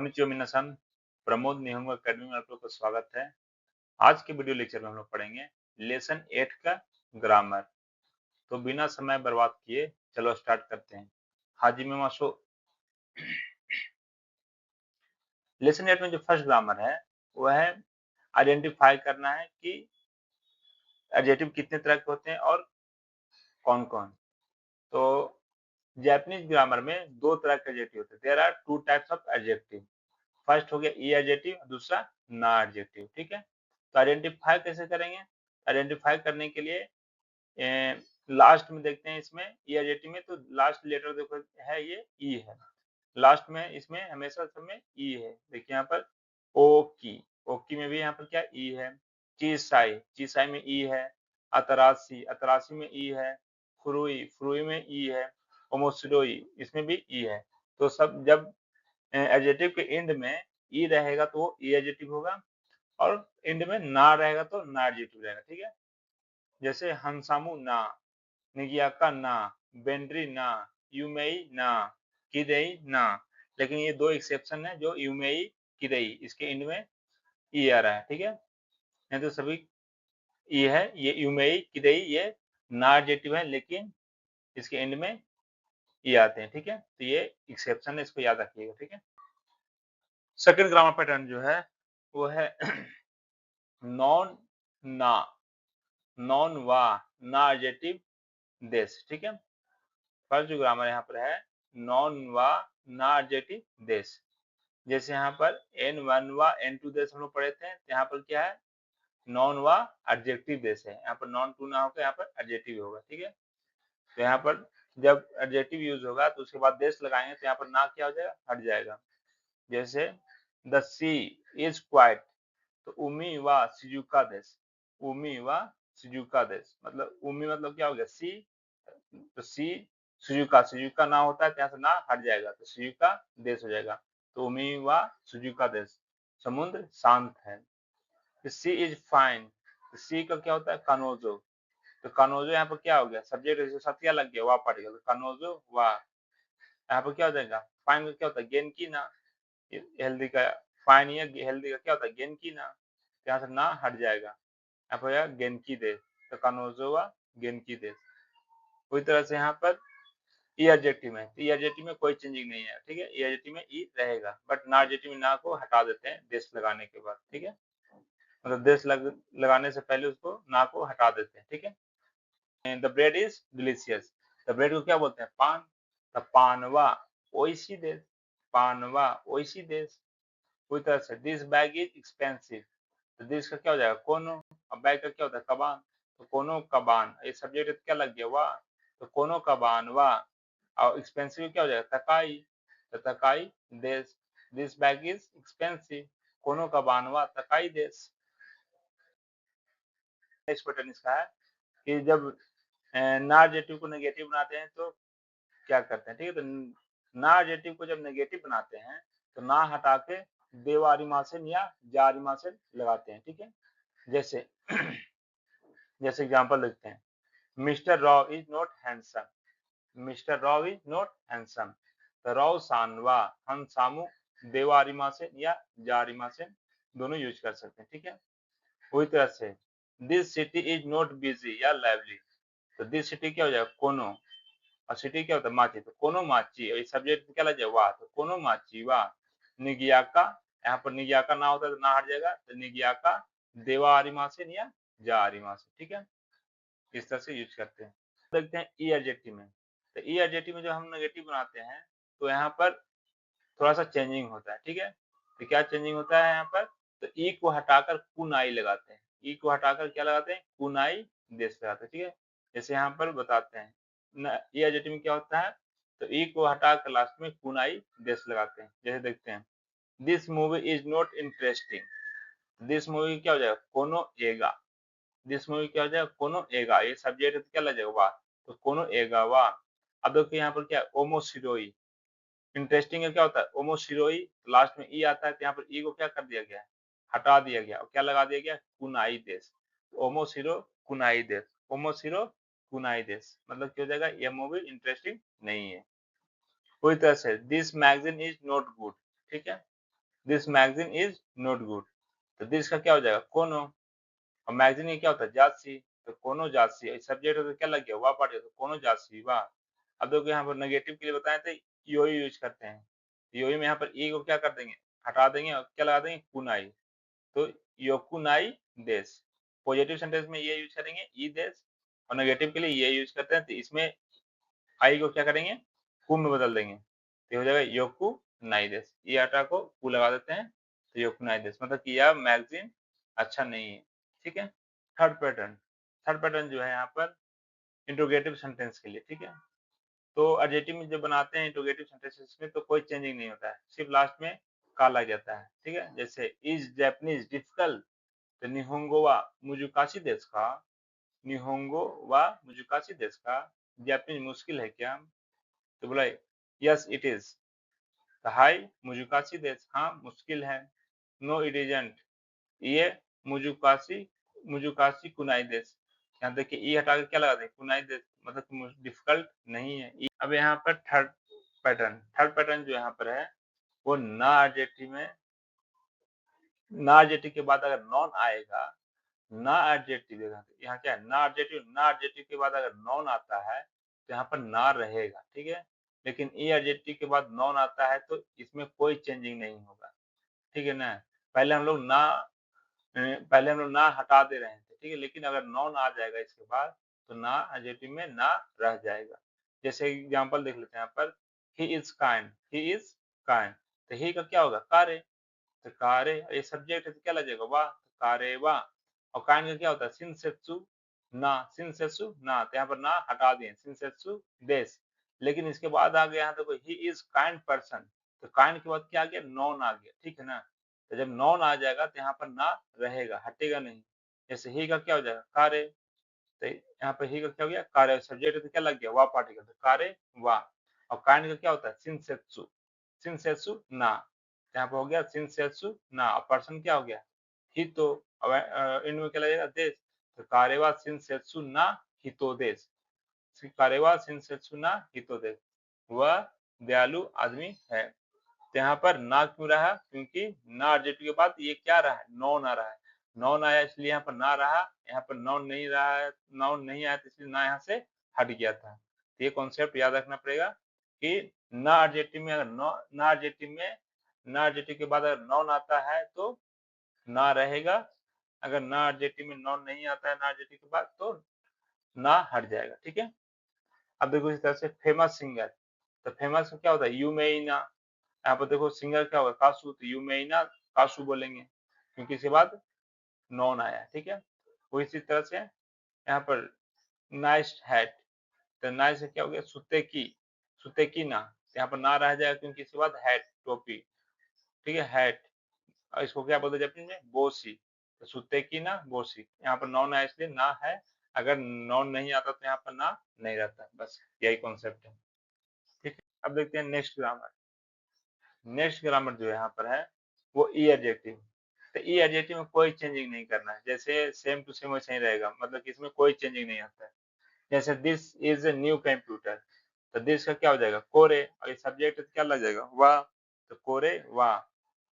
Konnichiwa मिनासन, Pramod निहंगो academy में आप लोग का स्वागत है। आज के वीडियो लेक्चर में हम लोग पढ़ेंगे लेसन 8 का ग्रामर। तो बिना समय बर्बाद किए चलो स्टार्ट करते हैं। हाजिमे मासो। लेसन 8 में जो फर्स्ट ग्रामर है वह है आइडेंटिफाई करना है कि एडजेक्टिव कितने तरह के होते हैं और कौन कौन। तो जापानीज ग्रामर में दो तरह के एडजेक्टिव होते हैं। There are two types of adjective. First हो गया ई एडजेक्टिव, दूसरा ना एडजेक्टिव। ठीक है, तो आइडेंटिफाई कैसे करेंगे? आइडेंटिफाई करने के लिए लास्ट में देखते हैं। इसमें ई एडजेक्टिव में तो लास्ट लेटर देखो है, ये ई है लास्ट में। इसमें हमेशा सब में ई है। देखिए यहाँ पर ओकी, ओकी में भी यहाँ पर क्या ई है। चीसाई, चीसाई में ई है। अतरासी, अतरासी में ई है। फुरुई, फुरुई में ई है। ओमोसिडोई, इसमें भी ई है। तो सब जब एडजेक्टिव के एंड में ई रहेगा तो वो ई एडजेक्टिव होगा, और एंड में ना रहेगा तो ना एडजेक्टिव रहेगा। ठीक है, जैसे हंसामू ना, निगियाका ना, बेंड्री ना, यूमेई ना, किदेई ना। लेकिन ये दो एक्सेप्शन है, जो यूमेई, किदेई, इसके एंड में ई आ रहा है। ठीक है, नहीं तो सभी ई है। ये यूमेई, किदेई ये ना एडजेक्टिव है, लेकिन इसके एंड में ई आते हैं। ठीक है, तो ये एक्सेप्शन है, इसको याद रखिएगा। ठीक है, सेकंड ग्रामर पैटर्न जो है वो है नॉन ना, नॉन वा, ना एडजेक्टिव देश। ठीक है, फर्स्ट जो ग्रामर यहाँ पर है नॉन वा, ना एडजेक्टिव देश। जैसे यहाँ पर N1 वा N2 देश हम लोग पढ़े थे, तो यहाँ पर क्या है नॉन वा एडजेक्टिव देश है। यहाँ पर नॉन टू ना होकर यहाँ पर एडजेक्टिव होगा। ठीक है, तो यहाँ पर जब एडजेक्टिव यूज होगा तो उसके बाद देश लगाएंगे तो यहाँ पर ना क्या हो जाएगा, हट जाएगा। जैसे द सी इज क्वाइट, तो उमी वा सिजुका देश, उमी वा सिजुका देश, मतलब उमी मतलब क्या हो गया सी, तो सी सुजुका, सुजुका ना होता है, यहाँ से ना हट जाएगा तो सुजुका देश हो जाएगा। तो उमी वा सुजुका देश, समुद्र शांत है। सी इज फाइन, सी का क्या होता है कानोजो, तो कानोजो यहाँ पर क्या हो गया सब्जेक्ट सत्या लग गया, वाह पार्टिकल, कानोजो वाह। यहाँ पर क्या हो जाएगा फाइन का क्या होता है गेन की ना, हेल्दी का फाइन या हेल्दी का क्या होता है गेन की ना, यहाँ से ना हट जाएगा, यहाँ पर गेन की देश, तो कानोजोवा गेन की देश। पूरी तरह से यहाँ पर ई एडजेक्टिव में, ई एडजेक्टिव में कोई चेंजिंग नहीं है। ठीक है, ई एडजेक्टिव में ई रहेगा, बट ना एडजेक्टिव में ना को हटा देते हैं देश लगाने के बाद। ठीक है, मतलब देश लगाने से पहले उसको ना को हटा देते हैं। ठीक है, the bread is delicious, the bread को क्या बोलते हैं पान, द पानवा ओइसी देश, पानवा ओइसी देश। पूरी तरह से दिस बैग इज एक्सपेंसिव, तो दिस का क्या हो जाएगा कोनो, अब बैग का क्या होता है कबान, तो कोनो कबान, ये सब्जेक्ट क्या लग गया वाह, तो कोनो कबान वाह। और एक्सपेंसिव क्या हो जाएगा तकाई, तो तकाई देश, दिस बैग इज एक्सपेंसिव, कोनो कबान वाह तकाई देश। नेक्स्ट पैटर्न इसका है कि जब ना एडजेक्टिव को नेगेटिव बनाते हैं तो क्या करते हैं। ठीक है, तो ना एडजेक्टिव को जब नेगेटिव बनाते हैं तो ना हटा के देवारिमासन या जारिमासन लगाते हैं। ठीक है, जैसे जैसे एग्जांपल लिखते हैं mister Rao is not handsome, mister Rao is not handsome, तो राव सानवा हम सामू देवारिमासन या जारिमासन दोनों यूज कर सकते हैं। ठीक है, वही तरह से this city is not busy या लाइवली, तो दिस सिटी क्या हो जाएगा कोनो, और सिटी क्या होता है माची, तो कोनो माची, और सब्जेक्ट क्या लग जाए वाह, तो कोनो माची वाह। निगियाका, यहाँ पर निगियाका ना होता है तो ना हट जाएगा, तो निगियाका देवा आरिमासन या जा आरिमासन। ठीक है, इस तरह से यूज करते हैं। देखते हैं ई एडजेक्टिव में, तो ई एडजेक्टिव में जब हम नेगेटिव बनाते हैं तो यहाँ पर थोड़ा सा चेंजिंग होता है। ठीक है, तो क्या चेंजिंग होता है यहाँ पर, तो ई को हटाकर कुनाई लगाते हैं, ई को हटाकर क्या लगाते हैं कुनाई देश लगाते हैं। ठीक है, जैसे यहाँ पर बताते हैं ई एडजेक्टिव में क्या होता है, तो ई को हटाकर लास्ट में कुनाई देश लगाते हैं। जैसे देखते हैं this movie is not interesting, this movie क्या हो जाएगा कोनो एगा, दिस मूवी क्या हो जाएगा कोनो एगा, ये सब्जेक्ट क्या लग जाएगा वाह, तो कोनो एगा वाह। अब देखिए यहाँ पर क्या ओमोसिरोई, इंटरेस्टिंग है क्या होता है ओमोसिरोई, लास्ट में ई आता है, तो यहाँ पर ई को क्या कर दिया गया हटा दिया गया, और क्या लगा दिया गया कुनाई देश, ओमोसिरो कुनाई देश, ओमोसिरो कुनाई देश, मतलब क्या हो जाएगा ये मूवी इंटरेस्टिंग नहीं है। पूरी तरह से this magazine is not good. ठीक है, this magazine is not good. तो दिस का क्या हो जाएगा, कोनो, और मैगजीन में क्या होता है, जातसी, तो कोनो जातसी, सब्जेक्ट तो क्या लग गया, वाह पार्ट, तो कोनो जातसी वाह। अब देखो यहाँ पर नेगेटिव के लिए बताए थे यो यूज करते हैं, यो में यहाँ पर ई को क्या कर देंगे, हटा देंगे और क्या लगा देंगे, कुनाई, तो योकुनाई देश। पॉजिटिव सेंटेंस में ये यूज करेंगे ई देश, और नेगेटिव के लिए ये यूज करते हैं, तो इसमें आई को क्या करेंगे, कु में बदल देंगे, तो हो जाएगा योकु नाइदेस, ई आटा को कु लगा देते हैं, तो योकु नाइदेस, मतलब कि यह मैगजीन अच्छा नहीं है। ठीक है। थर्ड पैटर्न जो है यहाँ पर इंट्रोगेटिव सेंटेंस के लिए। ठीक है। तो एडजेक्टिव में जब बनाते हैं इंट्रोगेटिव सेंटेंसेस में तो कोई चेंजिंग नहीं होता है, सिर्फ लास्ट में का लग जाता है। ठीक है। जैसे इज जैपनीज डिफिकल्ट, तो निहोंगो वा मुजुकाशी देश का, निहोंगो वा मुजुकाशी देश का, जापानीज मुश्किल है क्या, तो बोला यस इट इज, हाई मुजुकाशी देश, हाँ मुश्किल है, नो इट इजंट, ये मुजुकाशी मुजुकाशी कुनाई देश, यहाँ देखिए ई हटा के क्या लगा दें, कुनाई देश, मतलब डिफिकल्ट नहीं है। अब यहाँ पर थर्ड पैटर्न जो यहाँ पर है वो ना एडजेक्टिव में, ना एडजेक्टिव के बाद अगर नॉन आएगा, ना एडजेक्टिव, यहाँ क्या है, ना एडजेक्टिव, ना एडजेक्टिव के बाद अगर नॉन आता है तो यहाँ पर ना रहेगा। ठीक है। लेकिन ई एडजेक्टिव के बाद नॉन आता है तो इसमें कोई चेंजिंग नहीं होगा। ठीक है ना। पहले हम लोग ना पहले हम लोग ना हटा दे रहे थे। ठीक है। लेकिन अगर नॉन आ जाएगा इसके बाद तो ना एडजेक्टिव में ना रह जाएगा। जैसे एग्जांपल देख लेते हैं यहाँ पर, he is kind, he is kind, तो ही का क्या होगा, कारे, तो कारे, ये सब्जेक्ट है तो क्या लगेगा, वाह, तो कारे वाह। और काइंड का क्या होता है, शिनसेत्सु ना, शिनसेत्सु ना, तो यहाँ पर ना हटा दिए, शिनसेत्सु देश। लेकिन इसके बाद आ गया यहाँ देखो, ही इज काइंड पर्सन, तो काइंड के बाद क्या आ गया, नॉन आ गया। ठीक है ना। तो जब नॉन आ जाएगा तो यहाँ पर ना रहेगा, हटेगा नहीं। जैसे ही का क्या हो जाएगा, कारे, तो यहाँ पर ही का क्या हो गया, कारे, सब्जेक्ट है तो क्या लग गया, वाह पार्टिकल, तो कारे वाह। और काइंड का क्या होता है, शिनसेत्सु, शिनसेत्सु ना, यहाँ पर हो गया शिनसेत्सु ना, और पर्सन क्या हो गया, हितो, अब इनमें क्या लगेगा, देश, तो कारेवा शिनसेत्सु ना हितो देश, कारेवा शिनसेत्सु ना हितो देश, वह दयालु आदमी है। तो यहाँ पर ना क्यों रहा, क्योंकि ना एडजेक्टिव के बाद ये क्या रहा है, नॉन आ रहा है, नॉन आया इसलिए यहाँ पर ना रहा, यहाँ पर नॉन नहीं रहा है, नॉन नहीं आया तो इसलिए ना यहाँ से हट गया था। तो ये कॉन्सेप्ट याद रखना पड़ेगा कि ना एडजेक्टिव में, अगर ना एडजेक्टिव में, ना एडजेक्टिव के बाद अगर नॉन आता है तो ना रहेगा, अगर ना एडजेक्टिव में नॉन नहीं आता है ना एडजेक्टिव के बाद तो ना हट जाएगा। ठीक है। अब देखो इस तरह से फेमस सिंगर, तो फेमस क्या होता है, यू मे ना, यहाँ पर देखो सिंगर क्या होगा, कासू, तो यू मे ना कासू बोलेंगे क्योंकि इसके बाद नॉन आया। ठीक है। वो इसी तरह से यहाँ पर नाइस हैट, तो नाइस से क्या हो गया, सुते की ना, यहाँ पर ना रह जाएगा क्योंकि इसके बाद हैट, टोपी। ठीक है, हैट, और इसको क्या बोलते हैं जापानी में, बोसी, तो सुते की ना बोसी, यहाँ पर नॉन है इसलिए ना है, अगर नॉन नहीं आता तो यहाँ पर ना नहीं रहता। बस यही कॉन्सेप्ट है। ठीक है। अब देखते हैं नेक्स्ट ग्रामर। नेक्स्ट ग्रामर जो यहाँ पर है वो ई एडजेक्टिव, तो ई एडजेक्टिव में कोई चेंजिंग नहीं करना है, जैसे सेम टू सेम वैसे ही रहेगा, मतलब कि इसमें कोई चेंजिंग नहीं आता है। जैसे this is a new computer, तो दिस का क्या हो जाएगा, कोरे, और ये सब्जेक्ट क्या लग जाएगा, वाह, तो कोरे वाह।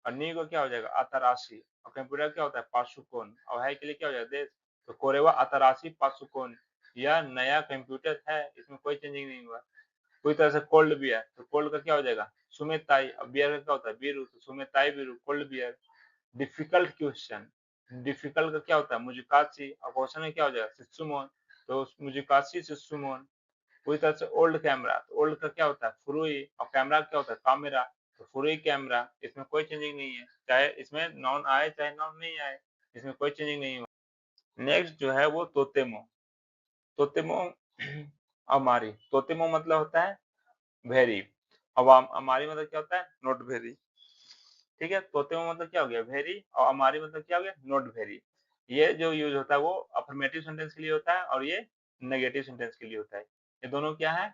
और न्यू का क्या हो जाएगा, अतराशी, और कंप्यूटर क्या होता है, पासुकोन, और है के लिए क्या हो जाएगा, देश, तो कोरेवा अतराशी पासुकोन, यह नया कंप्यूटर है, इसमें कोई चेंजिंग नहीं हुआ। पूरी तरह से कोल्ड बियर, तो कोल्ड का क्या हो जाएगा, सुमेताई, अब बियर का क्या होता है, बीरू, तो सुमेताई Biru, cold beer. Difficult question, difficult का क्या होता है, मुजुकाची, और क्वेश्चन में क्या हो जाएगा, सित्सुमोन, तो मुजुकाशी सित्सुमोन। पूरी तरह से ओल्ड कैमरा, तो ओल्ड का क्या होता है, फुरुई, और कैमरा क्या होता है, कामेरा, तो फुरुई कैमरा, इसमें कोई चेंजिंग नहीं है, चाहे इसमें नॉन आए चाहे नॉन नहीं आए, इसमें कोई चेंजिंग नहीं हुआ। नेक्स्ट जो है वो तोतेमो, तोतेमो अमारी, तोतेमो मतलब होता है वेरी, अब अमारी मतलब क्या होता है, नॉट वेरी। ठीक है। तोतेमो मतलब क्या हो गया, वेरी, और अमारी मतलब क्या हो गया, नॉट वेरी। ये जो यूज होता है वो अफर्मेटिव सेंटेंस के लिए होता है और ये नेगेटिव सेंटेंस के लिए होता है। ये दोनों क्या है,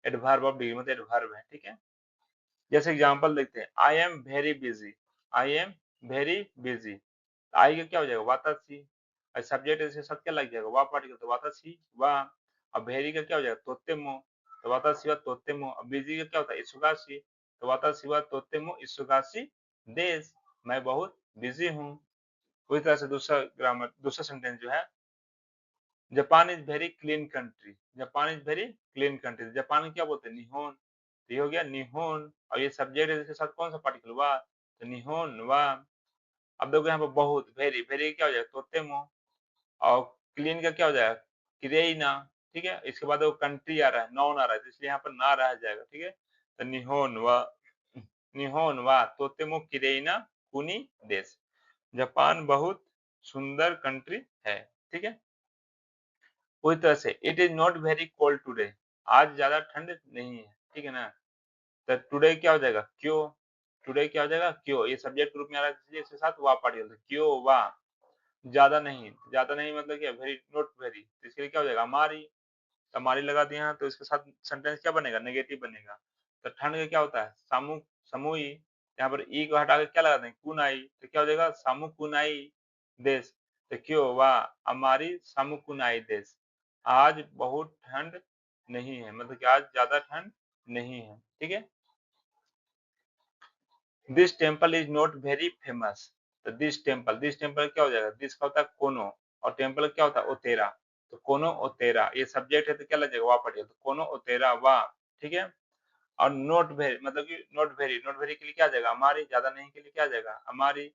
एडवर्ब ऑफ डिग्री, मतलब एडवर्ब है। ठीक है। जैसे एग्जांपल देखते हैं, I am very busy, I am very busy, I का क्या हो जाएगा, वातासी, और सब्जेक्ट ऐसे सब क्या लग जाएगा, वा पार्टिकल, तो वातासी वा। अब वेरी का क्या हो जाएगा, तोतेमो, तो वातासी वा तोतेमो। अब बिजी का क्या होता है, इसुगाशी, तो वातासी वा तोतेमो इसुगाशी देश। मैं बहुत बिजी हूँ। उसी तरह से दूसरा सेंटेंस जो है, Japan is very clean country. Japan is very clean country. Japan क्या बोलते हैं, निहोन। तो ये हो गया निहोन, और ये सब्जेक्ट है, इसके साथ कौन सा पार्टिकल, वा, तो निहोन वा। अब देखो यहाँ पर बहुत, वेरी, वेरी क्या हो जाएगा, तोतेमो। और क्लीन का क्या हो जाएगा, क्रेइना। ठीक है, इसके बाद वो कंट्री आ रहा है, नॉन आ रहा है, तो इसलिए यहाँ पर ना रह जाएगा। ठीक है, तो निहोन वा तोतेमो किरेइना कुनी देश। जापान बहुत सुंदर कंट्री है। ठीक है, पूरी तरह से it is not very cold today. आज ज्यादा ठंड नहीं है। ठीक है ना, तो टुडे क्या हो जाएगा, क्यों। टुडे क्या हो जाएगा, क्यों। ये सब्जेक्ट ग्रुप में आ रहा है, इसलिए इसके साथ वा पार्टिकल, क्यों वा। ज्यादा नहीं, ज्यादा नहीं मतलब क्या, वेरी नॉट वेरी, तो इसके लिए क्या हो जाएगा, हमारी। हमारी लगा दिए हैं, तो इसके साथ सेंटेंस क्या बनेगा, नेगेटिव बनेगा। तो ठंड का क्या होता है, सामु, समूई। यहाँ पर ई को हटा के क्या लगा देंगे, कुनाई, तो क्या हो जाएगा, सामु कुनाई देश। तो क्यों वा हमारी सामु कुनाई देश। आज बहुत ठंड नहीं है, मतलब कि आज ज्यादा ठंड नहीं है। ठीक है, this temple is not very famous. तो दिस टेम्पल क्या हो जाएगा, दिस का होता है कोनो, और टेम्पल क्या होता है, ओतेरा। तो कोनो ओतेरा, ये सब्जेक्ट है तो क्या लगेगा, वा पड़ेगा, तो कोनो ओतेरा वा। ठीक है, और नॉट वेरी मतलब कि नॉट वेरी, नॉट वेरी के लिए क्या आ जाएगा, हमारी। ज्यादा नहीं के लिए क्या आ जाएगा, हमारी।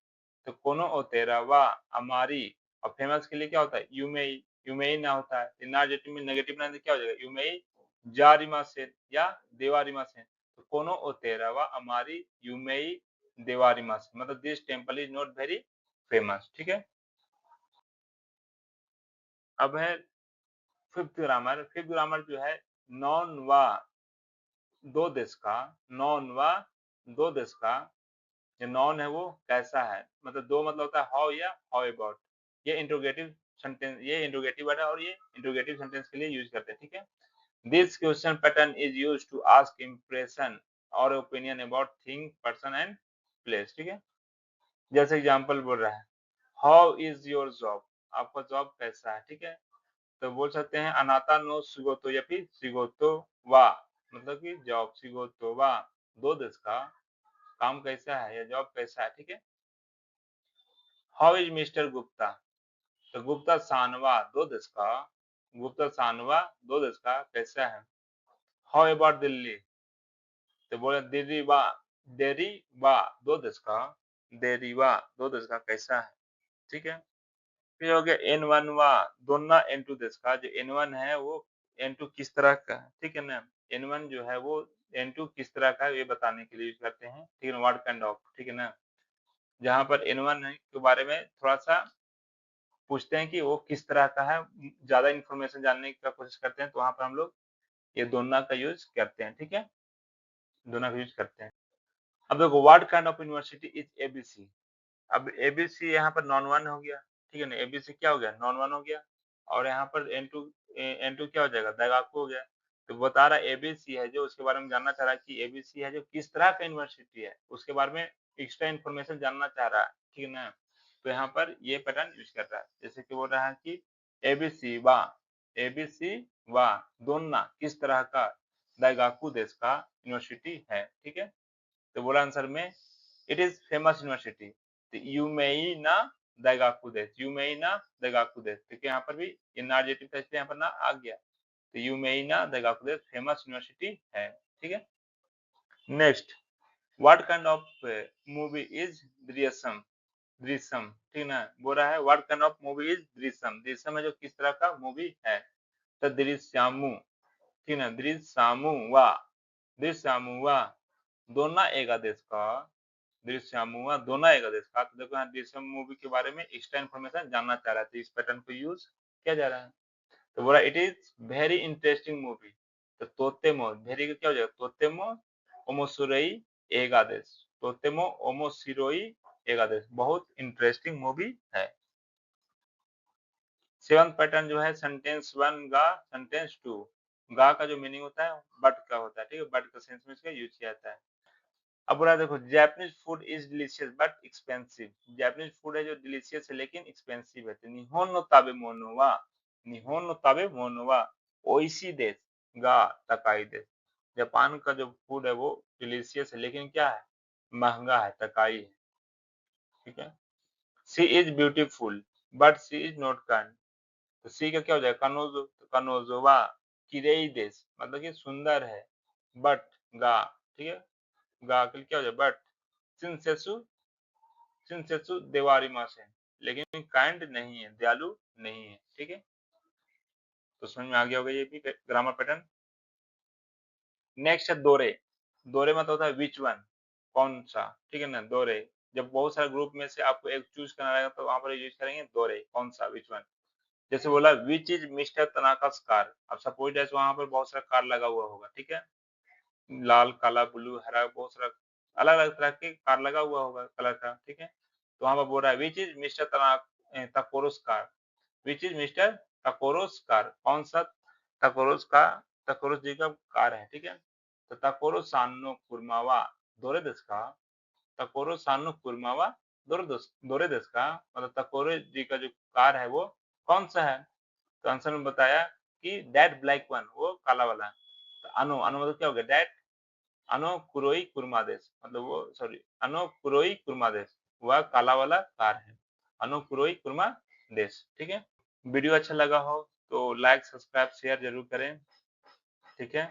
तो कोनो ओतेरा वा हमारी। और फेमस के लिए क्या होता है, यूमेई। यूमेई ना होता है, ना एडजेक्टिव में नेगेटिव ना, क्या हो जाएगा, यूमेई जारिमा से या देवारिमा से। तो कोनो ओतेरा वा हमारी यूमेई देवारिमा से, मतलब this temple is not very famous. ठीक है, अब है फिफ्थ ग्रामर। फिफ्थ ग्रामर जो है, नॉन वा दो देश का, नॉन वा दो देश का। जो नॉन है वो कैसा है, मतलब दो मतलब होता है हाउ या हाउ अबाउट। ये इंट्रोगेटिव सेंटेंस, ये इंट्रोगेटिव वर्ड है, और ये इंट्रोगेटिव सेंटेंस के लिए यूज करते हैं। ठीक है, this question pattern is use to ask impression और opinion about thing, person and place. ठीक है, जैसे एग्जांपल बोल रहा है, हाउ इज योर जॉब, आपका जॉब कैसा है। ठीक है, तो बोल सकते हैं अनाता नो शिगोतो या फिर शिगोतो वा, मतलब कि जॉब शिगोतो वा दो देश का, काम कैसा है या जॉब कैसा है। ठीक है, हाउ इज मिस्टर गुप्ता, तो गुप्ता सानवा दो देश का, गुप्ता सानवा दो देश का कैसा है। हाउ अबाउट दिल्ली, तो बोले दिल्ली वा, देरी वा दो देश का, देरी वा दो देश का कैसा है। ठीक है, फिर हो गया एन वन वा दोनों एन टू देश का। जो एन वन है वो एन टू किस तरह का है। ठीक है ना, एन वन जो है वो एन टू किस तरह का है ये बताने के लिए यूज करते हैं। ठीक है, व्हाट काइंड ऑफ। ठीक है ना, जहाँ पर एन वन के बारे में थोड़ा सा पूछते हैं कि वो किस तरह का है, ज्यादा इंफॉर्मेशन जानने की कोशिश करते हैं, तो वहां पर हम लोग ये दोनों का यूज करते हैं। ठीक है, दोनों का यूज करते हैं। अब देखो, what kind of university is ABC. अब एबीसी यहाँ पर नॉन वन हो गया। ठीक है ना, एबीसी क्या हो गया, नॉन वन हो गया। और यहाँ पर एन टू क्या हो जाएगा, दैगाकू हो गया। तो बता रहा है एबीसी है जो, उसके बारे में जानना चाह रहा है कि एबीसी है जो किस तरह का यूनिवर्सिटी है, उसके बारे में एक्स्ट्रा इन्फॉर्मेशन जानना चाह रहा है। ठीक है ना, तो यहाँ पर ये पैटर्न यूज कर रहा है। जैसे कि बोल रहा है कि एबीसी वा दोनों किस तरह का दैगाकू देश का यूनिवर्सिटी है। ठीक है, तो बोला आंसर में इट इज फेमस यूनिवर्सिटी। तो यूमेई ना दैगाकू देश, यूमेई ना दैगाकू देश, क्योंकि यहाँ पर भी ये ना एडजेक्टिव था इसलिए यहाँ पर ना आ गया। तो यूमेई ना दैगाकू देश फेमस यूनिवर्सिटी है। ठीक है, next, what kind of movie is Drishyam. Drishyam, ठीक ना, बोल रहा है what kind of movie is Drishyam. Drishyam है जो किस तरह का मूवी है। तो दृश्यामु, ठीक ना, दृश्यामु वा दोनों एक आदेश का, दृश्यामुआ दोनों एक आदेश का। तो देखो यहाँ दृश्यम मूवी के बारे में एक्स्ट्रा इन्फॉर्मेशन जानना चाह रहा था, इस पैटर्न को यूज किया जा रहा है। तो बोला it is very interesting movie. तो तोतेमो, वेरी का क्या हो जाएगा, तोतेमो ओमोसुरई एक आदेश, तोतेमो ओमोसिरोई एक आदेश, बहुत इंटरेस्टिंग मूवी है। सेवंथ पैटर्न जो है, सेंटेंस वन गा, सेंटेंस टू। गा का जो मीनिंग होता है बट का होता है। ठीक है, बट का सेंस में इसका यूज किया जाता है। अब बोला देखो, Japanese food is delicious but expensive. Japanese food है जो डिलीशियस है लेकिन एक्सपेंसिव है। तो निहोन नो ताबे मोनोवा, निहोन नो ताबे मोनोवा ओइसी देश गा तकाई देश। जापान का जो फूड है वो डिलीशियस है लेकिन क्या है, महंगा है, तकाई है। ठीक है। She is beautiful but she is not kind. तो सी का क्या हो जाएगा, कनोजो, तो कनोजोवा किरेई देश, मतलब कि सुंदर है, बट गा, ठीक है, गा के लिए क्या हो जाए बट, सिंसेसु, सिंसेसु देवारी मासे, लेकिन काइंड नहीं है, दयालु नहीं है, ठीक है। तो समझ में आ गया होगा ये भी ग्रामर पैटर्न। नेक्स्ट है दोरे। दोरे मतलब होता है विच वन, कौन सा, ठीक है ना, दोरे। जब बहुत सारे ग्रुप में से आपको एक चूज करना रहेगा तो वहां पर यूज करेंगे दोरे, कौन सा, विच वन। जैसे बोला विच इज मिस्टर तनाकास कार, अब सपोज दैट वहां पर बहुत सारा कार लगा हुआ होगा, ठीक है, लाल, काला, ब्लू, हरा, बहुत सारा अलग अलग तरह के कार लगा हुआ होगा कलर का, ठीक है। तो वहां पर बोल रहा है which is Mr Takoros car, which is Mr Takoros car, कौन सा तकोरोस का, तकोरोस जी का कार है, ठीक है। तो तकोरो सानो कुर्मावा दोरे देश का, तकोरो सानो कुर्मावा दोरे देश का, मतलब तकोरो जी का जो कार है वो कौन सा है। तो आंसर में बताया कि दैट ब्लैक वन, वो काला वाला। तो अनु, अनु मतलब क्या हो गया, दैट अनो कुरोई कुर्मादेश, मतलब वो सॉरी, अनो कुरोई कुर्मादेश, वह काला वाला कार है, अनो कुरोई कुर्मा देश, ठीक है। वीडियो अच्छा लगा हो तो लाइक, सब्सक्राइब, शेयर जरूर करें, ठीक है।